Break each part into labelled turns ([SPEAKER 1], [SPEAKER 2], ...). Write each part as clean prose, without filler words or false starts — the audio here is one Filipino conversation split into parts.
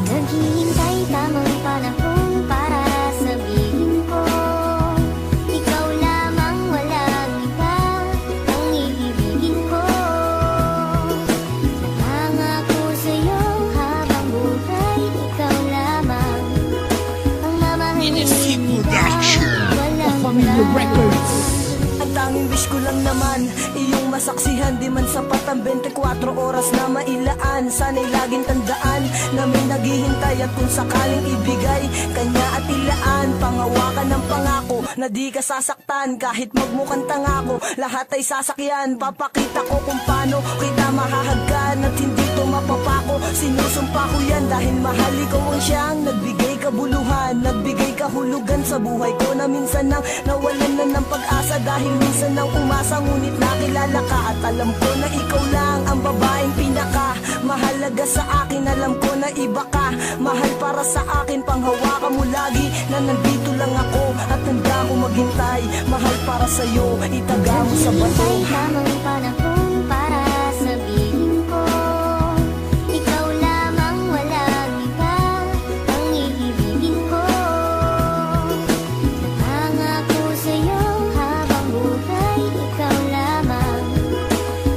[SPEAKER 1] Naghihintay tamang panahon para sabihin ko, ikaw lamang, walang iba ang iibigin ko. Nangako sa'yo habang buhay, ikaw lamang ang mamahalin. Walang iba.
[SPEAKER 2] Ang tanging wish ko lang naman, iyong masaksihan. Di man sapat ang 24 oras na mailaan. Sana'y laging tandaan na may naghihintay. At kung sakaling ibigay, kanya at ilaan. Pangawakan ng pangako na di ka sasaktan. Kahit magmukhang tangako, lahat ay sasakyan. Papakita ko kung paano kita mahahagkan. At hindi to mapapako, sinusumpa ko yan. Dahil mahal ikaw ang siyang nagbigay kabuluhan, nagbigay kahulugan sa buhay ko. Na minsan nang nawalan na ng pag-asa, dahil minsan nang umasa. Ngunit nakilala ka at alam ko na ikaw lang ang babaeng pinaka mahalaga sa akin. Alam ko na iba ka, mahal para sa akin. Panghawakan mo lagi na nandito lang ako at handa ko maghintay. Mahal para sa'yo, itaga mo sa bato.
[SPEAKER 1] Naghihintay tamang panahon para sabihin ko, ikaw lamang, walang iba ang iibigin ko. Nangako sa'yo habang buhay, ikaw lamang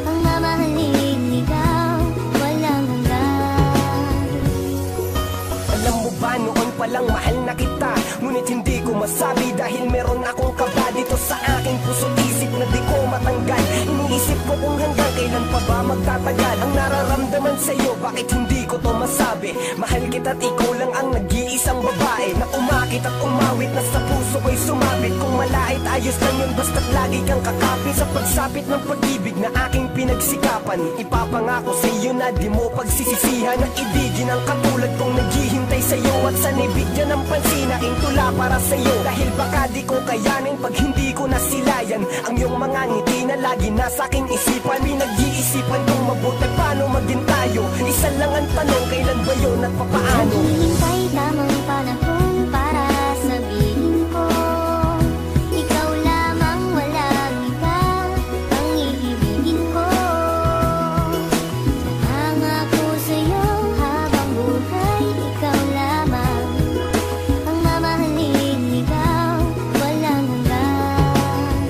[SPEAKER 1] ang mamahalin. Ikaw, walang hanggan.
[SPEAKER 2] Alam mo ba, noon palang mahal na kita, ngunit hindi ko masabi dahil meron akong kaba dito sa aking puso't isip na di ko matanggal. Iniisip ko kung hanggang kailan pa ba magtatagal ang nararamdaman sa'yo, bakit hindi ko to masabi. Mahal kita't ikaw lang ang nag-iisang babae na umakit at umawit, na sa puso ko'y sumabit. Kung malait, ayos lang yun, basta't lagi kang kakapit sa pagsapit ng pag-ibig na aking pinagsikapan. Ipapangako sa'yo na di mo pagsisisihan na ibigin ang katulad kong naghihintay sa'yo. At sana'y bigyan ng pansin aking tula para sa'yo, dahil baka di ko kayanin pag hindi ko nasilayan ang iyong mga ngiti na lagi nasa aking isipan. Pinag-iisipan kong mabuti paano maging tayo. Isa lang ang tanong, kailan ba yun at papaano?
[SPEAKER 1] Naghihintay tamang panahon para sabihin ko, ikaw lamang, walang iba ang iibigin ko. Nangako sa'yo habang buhay, ikaw lamang ang mamahalin. Ikaw, walang hanggan.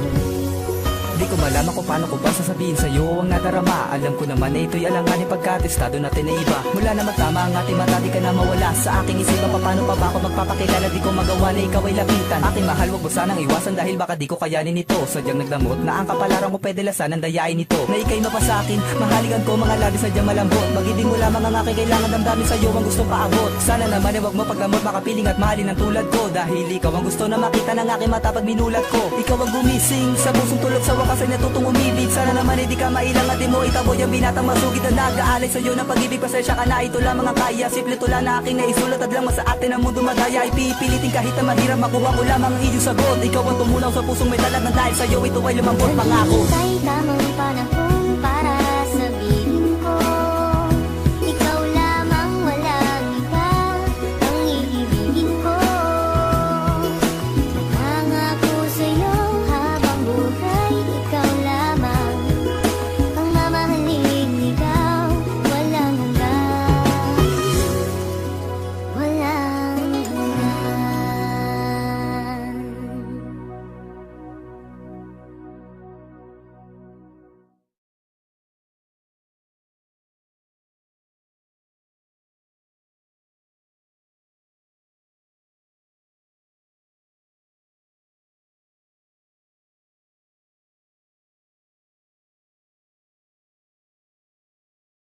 [SPEAKER 3] Di ko malaman kung paano ko ba sasabihin sa'yo ang nadarama. Alam ko naman na ito'y alanganin pagkatestado natin na iba. Mula na magtama ang ating mata, di ka na mawala sa aking isipan. Paano pa ba ako magpapakilala, di ko magawa na ikaw ay lapitan. Aking mahal, wag mo sanang iwasan dahil baka di ko kayanin ito. Sadyang nagdamot na ang kapalaran ko, pwede lasan ang dayain nito. Na ika'y mapasakin, mahaligan ko mga labi sadyang malambot. Magibig mo lamang ang aking kailangan, damdamin sa'yo ang gustong paabot. Sana naman ay wag mo pagdamot, makapiling at mahalin ang tulad ko. Dahil ikaw ang gusto na makita ng aking mata pag minulat ko. Ikaw ang gumising sa pusong tulog, sa wakas ay natutong umibig. Sana naman ay di ka mailang at di mo itaboy ang binatang masugid na nag-aalay sa'yo ng pag-ibig. Pasensya ka na, ito lamang ang kaya. Simple tula na aking naisulat at lang sa atin ang mundo madaya. Ipipilitin kahit na mahirap, makuha ko lamang ang iyong sagot. Ikaw ang tumunaw sa pusong may talat na dahil sa'yo ito ay lumambot pangako.
[SPEAKER 1] Naghihintay tamang